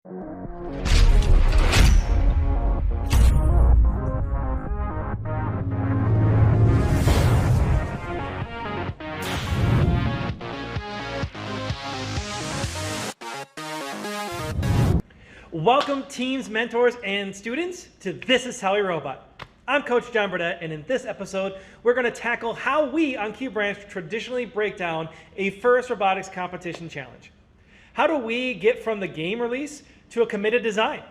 Welcome teams, mentors, and students to This Is How We Robot. I'm Coach John Burdett, and in this episode, we're going to tackle how we on Q Branch traditionally break down a FIRST Robotics Competition Challenge. How do we get from the game release to a committed design?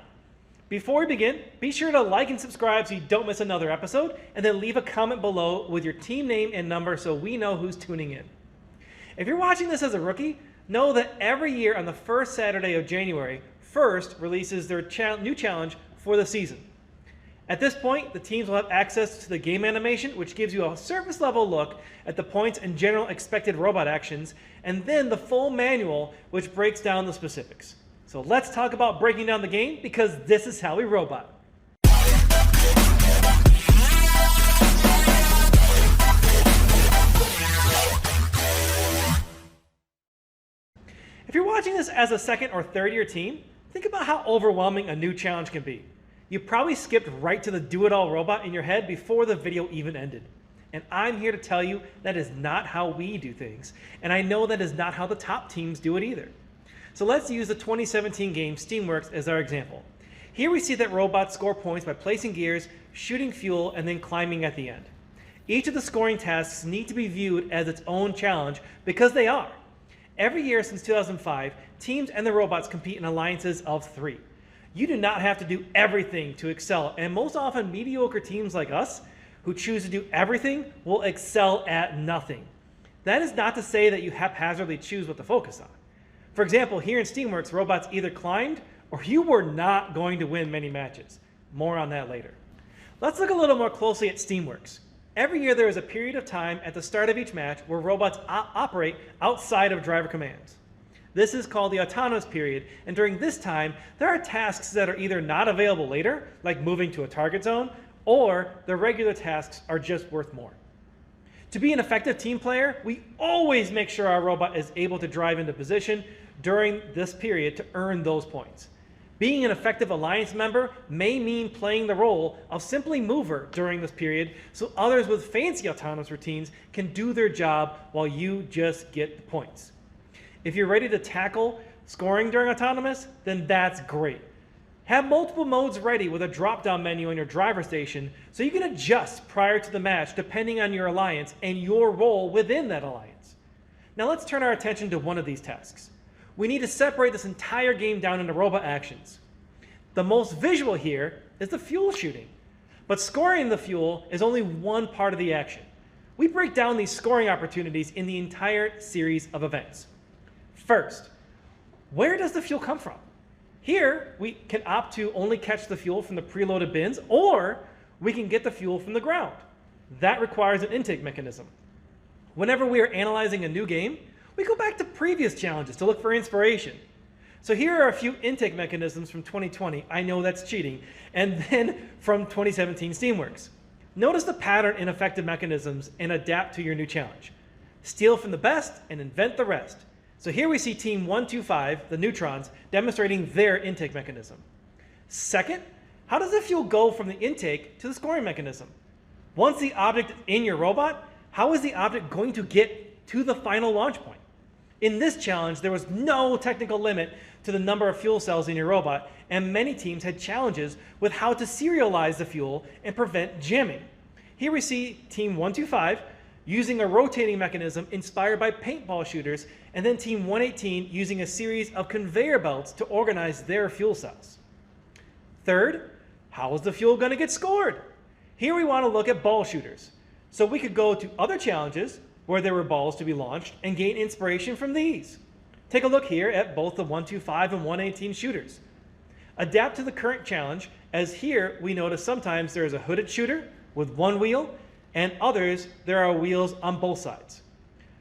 Before we begin, be sure to like and subscribe so you don't miss another episode, and then leave a comment below with your team name and number so we know who's tuning in. If you're watching this as a rookie, know that every year on the first Saturday of January, FIRST releases their new challenge for the season. At this point, the teams will have access to the game animation, which gives you a surface level look at the points and general expected robot actions, and then the full manual, which breaks down the specifics. So let's talk about breaking down the game, because this is how we robot. If you're watching this as a second or third year team, think about how overwhelming a new challenge can be. You probably skipped right to the do-it-all robot in your head before the video even ended. And I'm here to tell you that is not how we do things. And I know that is not how the top teams do it either. So let's use the 2017 game STEAMworks as our example. Here we see that robots score points by placing gears, shooting fuel, and then climbing at the end. Each of the scoring tasks need to be viewed as its own challenge because they are. Every year since 2005, teams and the robots compete in alliances of 3. You do not have to do everything to excel, and most often mediocre teams like us who choose to do everything will excel at nothing. That is not to say that you haphazardly choose what to focus on. For example, here in STEAMworks, robots either climbed or you were not going to win many matches. More on that later. Let's look a little more closely at STEAMworks. Every year there is a period of time at the start of each match where robots operate outside of driver commands. This is called the autonomous period, and during this time, there are tasks that are either not available later, like moving to a target zone, or the regular tasks are just worth more. To be an effective team player, we always make sure our robot is able to drive into position during this period to earn those points. Being an effective alliance member may mean playing the role of simply mover during this period so others with fancy autonomous routines can do their job while you just get the points. If you're ready to tackle scoring during autonomous, then that's great. Have multiple modes ready with a drop-down menu on your driver station so you can adjust prior to the match depending on your alliance and your role within that alliance. Now let's turn our attention to one of these tasks. We need to separate this entire game down into robot actions. The most visual here is the fuel shooting, but scoring the fuel is only one part of the action. We break down these scoring opportunities in the entire series of events. First, where does the fuel come from? Here, we can opt to only catch the fuel from the preloaded bins, or we can get the fuel from the ground. That requires an intake mechanism. Whenever we are analyzing a new game, we go back to previous challenges to look for inspiration. So here are a few intake mechanisms from 2020. I know that's cheating. And then from 2017 STEAMworks. Notice the pattern in effective mechanisms and adapt to your new challenge. Steal from the best and invent the rest. So here we see Team 125, the Neutrons, demonstrating their intake mechanism. Second, how does the fuel go from the intake to the scoring mechanism? Once the object is in your robot, how is the object going to get to the final launch point? In this challenge, there was no technical limit to the number of fuel cells in your robot, and many teams had challenges with how to serialize the fuel and prevent jamming. Here we see Team 125 using a rotating mechanism inspired by paintball shooters, and then Team 118 using a series of conveyor belts to organize their fuel cells. Third, how is the fuel going to get scored? Here we want to look at ball shooters. So we could go to other challenges where there were balls to be launched and gain inspiration from these. Take a look here at both the 125 and 118 shooters. Adapt to the current challenge, as here we notice sometimes there is a hooded shooter with one wheel, and others there are wheels on both sides.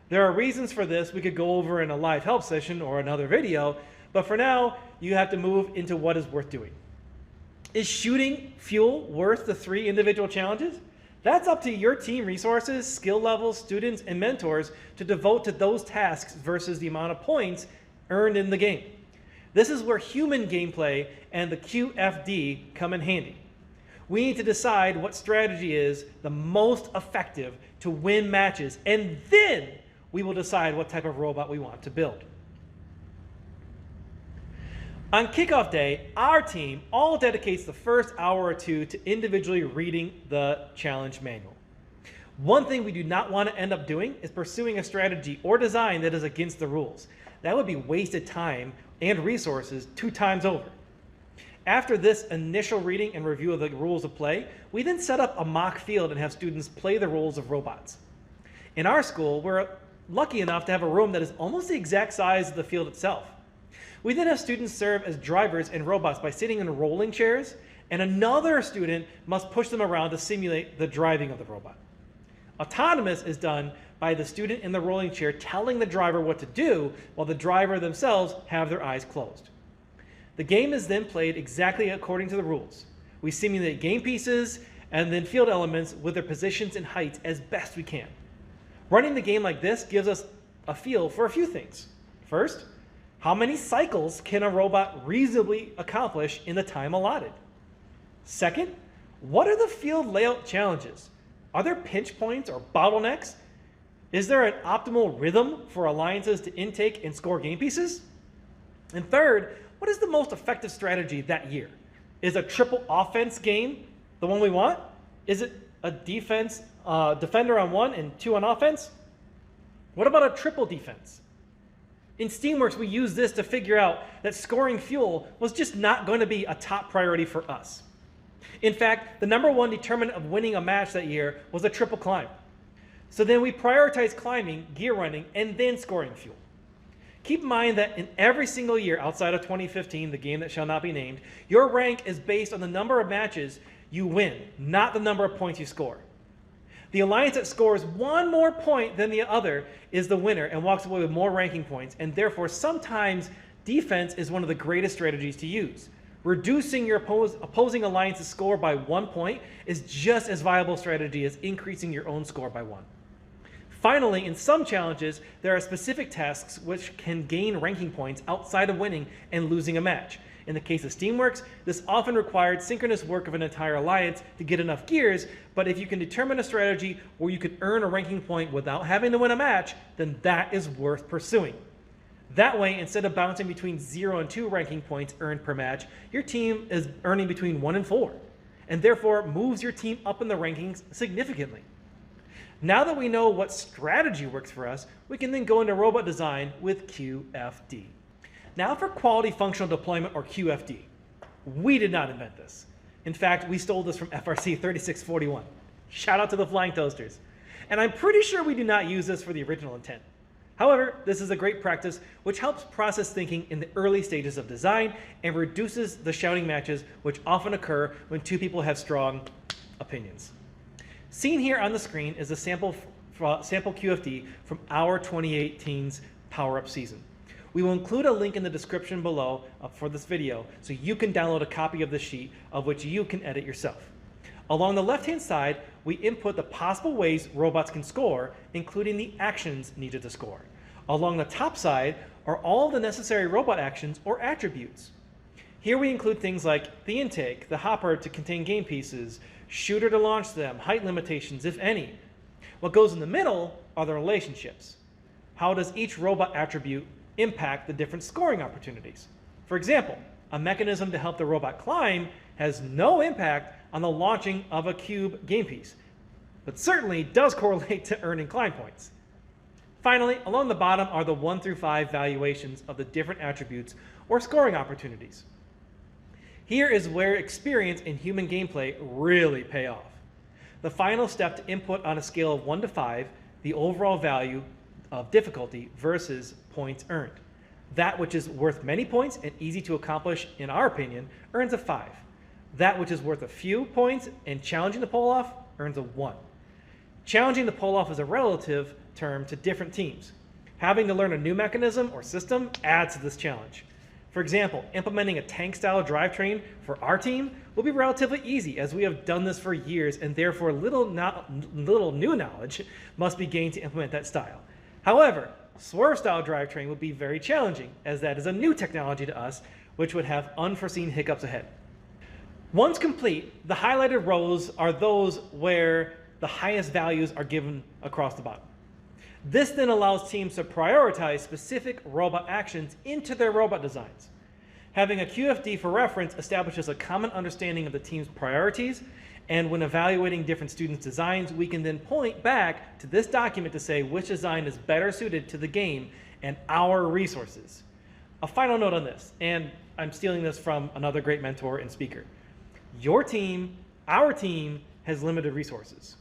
There are reasons for this we could go over in a live help session or another video, but for now you have to move into what is worth doing. Is shooting fuel worth the 3 individual challenges? That's up to your team resources, skill levels, students, and mentors to devote to those tasks versus the amount of points earned in the game. This is where human gameplay and the QFD come in handy. We need to decide what strategy is the most effective to win matches, and then we will decide what type of robot we want to build. On kickoff day, our team all dedicates the first hour or two to individually reading the challenge manual. One thing we do not want to end up doing is pursuing a strategy or design that is against the rules. That would be wasted time and resources 2 times over. After this initial reading and review of the rules of play, we then set up a mock field and have students play the roles of robots. In our school, we're lucky enough to have a room that is almost the exact size of the field itself. We then have students serve as drivers and robots by sitting in rolling chairs, and another student must push them around to simulate the driving of the robot. Autonomous is done by the student in the rolling chair telling the driver what to do while the driver themselves have their eyes closed. The game is then played exactly according to the rules. We simulate game pieces and then field elements with their positions and heights as best we can. Running the game like this gives us a feel for a few things. First, how many cycles can a robot reasonably accomplish in the time allotted? Second, what are the field layout challenges? Are there pinch points or bottlenecks? Is there an optimal rhythm for alliances to intake and score game pieces? And third, what is the most effective strategy that year? Is a triple offense game the one we want? Is it a defense, defender on 1 and 2 on offense? What about a triple defense? In STEAMworks, we use this to figure out that scoring fuel was just not going to be a top priority for us. In fact, the #1 determinant of winning a match that year was a triple climb. So then we prioritized climbing, gear running, and then scoring fuel. Keep in mind that in every single year outside of 2015, the game that shall not be named, your rank is based on the number of matches you win, not the number of points you score. The alliance that scores 1 more point than the other is the winner and walks away with more ranking points, and therefore sometimes defense is one of the greatest strategies to use. Reducing your opposing alliance's score by 1 point is just as viable strategy as increasing your own score by 1. Finally, in some challenges, there are specific tasks which can gain ranking points outside of winning and losing a match. In the case of STEAMworks, this often required synchronous work of an entire alliance to get enough gears, but if you can determine a strategy where you can earn a ranking point without having to win a match, then that is worth pursuing. That way, instead of bouncing between 0 and 2 ranking points earned per match, your team is earning between 1 and 4, and therefore moves your team up in the rankings significantly. Now that we know what strategy works for us, we can then go into robot design with QFD. Now for quality functional deployment, or QFD. We did not invent this. In fact, we stole this from FRC 3641. Shout out to the Flying Toasters. And I'm pretty sure we do not use this for the original intent. However, this is a great practice which helps process thinking in the early stages of design and reduces the shouting matches which often occur when 2 people have strong opinions. Seen here on the screen is a sample QFD from our 2018's Power Up season. We will include a link in the description below for this video so you can download a copy of the sheet of which you can edit yourself. Along the left-hand side, we input the possible ways robots can score, including the actions needed to score. Along the top side are all the necessary robot actions or attributes. Here we include things like the intake, the hopper to contain game pieces, shooter to launch them, height limitations, if any. What goes in the middle are the relationships. How does each robot attribute impact the different scoring opportunities? For example, a mechanism to help the robot climb has no impact on the launching of a cube game piece, but certainly does correlate to earning climb points. Finally, along the bottom are the 1 through 5 valuations of the different attributes or scoring opportunities. Here is where experience in human gameplay really pay off. The final step to input on a scale of 1 to 5, the overall value of difficulty versus points earned. That which is worth many points and easy to accomplish, in our opinion, earns a 5. That which is worth a few points and challenging to pull off earns a 1. Challenging to pull off is a relative term to different teams. Having to learn a new mechanism or system adds to this challenge. For example, implementing a tank-style drivetrain for our team will be relatively easy, as we have done this for years, and therefore little new knowledge must be gained to implement that style. However, swerve-style drivetrain would be very challenging, as that is a new technology to us, which would have unforeseen hiccups ahead. Once complete, the highlighted rows are those where the highest values are given across the bottom. This then allows teams to prioritize specific robot actions into their robot designs. Having a QFD for reference establishes a common understanding of the team's priorities, and when evaluating different students' designs, we can then point back to this document to say which design is better suited to the game and our resources. A final note on this, and I'm stealing this from another great mentor and speaker. Your team, our team, has limited resources.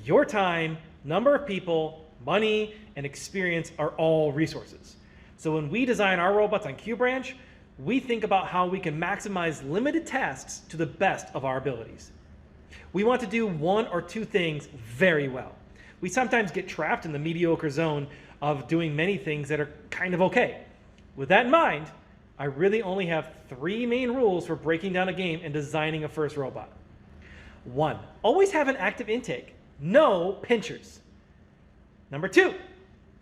Your time, number of people, money, and experience are all resources. So when we design our robots on QBranch, we think about how we can maximize limited tasks to the best of our abilities. We want to do one or two things very well. We sometimes get trapped in the mediocre zone of doing many things that are kind of okay. With that in mind, I really only have 3 main rules for breaking down a game and designing a FIRST robot. 1, always have an active intake. No pinchers. Number 2,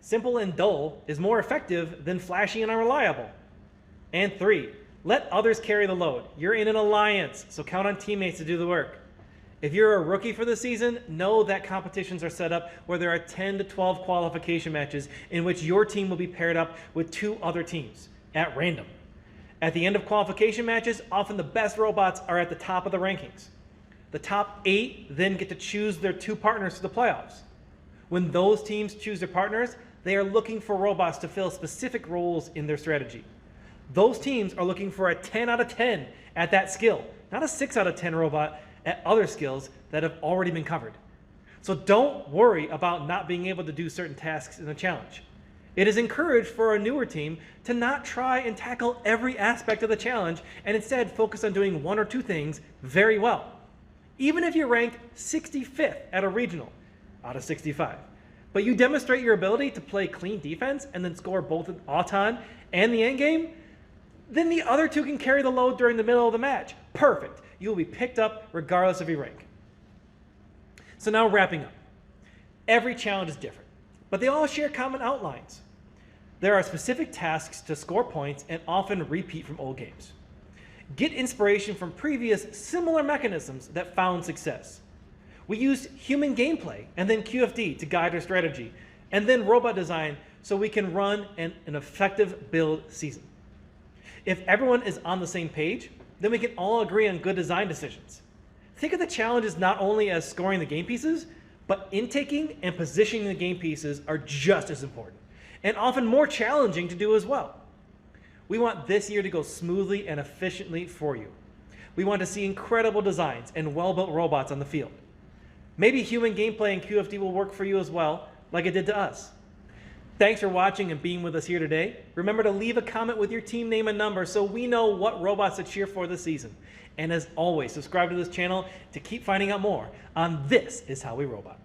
simple and dull is more effective than flashy and unreliable. And 3, let others carry the load. You're in an alliance, so count on teammates to do the work. If you're a rookie for the season, know that competitions are set up where there are 10 to 12 qualification matches in which your team will be paired up with 2 other teams at random. At the end of qualification matches, often the best robots are at the top of the rankings. The top 8 then get to choose their 2 partners for the playoffs. When those teams choose their partners, they are looking for robots to fill specific roles in their strategy. Those teams are looking for a 10 out of 10 at that skill, not a 6 out of 10 robot at other skills that have already been covered. So don't worry about not being able to do certain tasks in the challenge. It is encouraged for a newer team to not try and tackle every aspect of the challenge and instead focus on doing 1 or 2 things very well. Even if you're ranked 65th at a regional out of 65, but you demonstrate your ability to play clean defense and then score both an auton and the endgame, then the other 2 can carry the load during the middle of the match. Perfect. You will be picked up regardless of your rank. So now wrapping up. Every challenge is different, but they all share common outlines. There are specific tasks to score points and often repeat from old games. Get inspiration from previous similar mechanisms that found success. We use human gameplay and then QFD to guide our strategy, and then robot design so we can run an effective build season. If everyone is on the same page, then we can all agree on good design decisions. Think of the challenges not only as scoring the game pieces, but intaking and positioning the game pieces are just as important, and often more challenging to do as well. We want this year to go smoothly and efficiently for you. We want to see incredible designs and well-built robots on the field. Maybe human gameplay and QFD will work for you as well, like it did to us. Thanks for watching and being with us here today. Remember to leave a comment with your team name and number so we know what robots to cheer for this season. And as always, subscribe to this channel to keep finding out more on This Is How We Robot.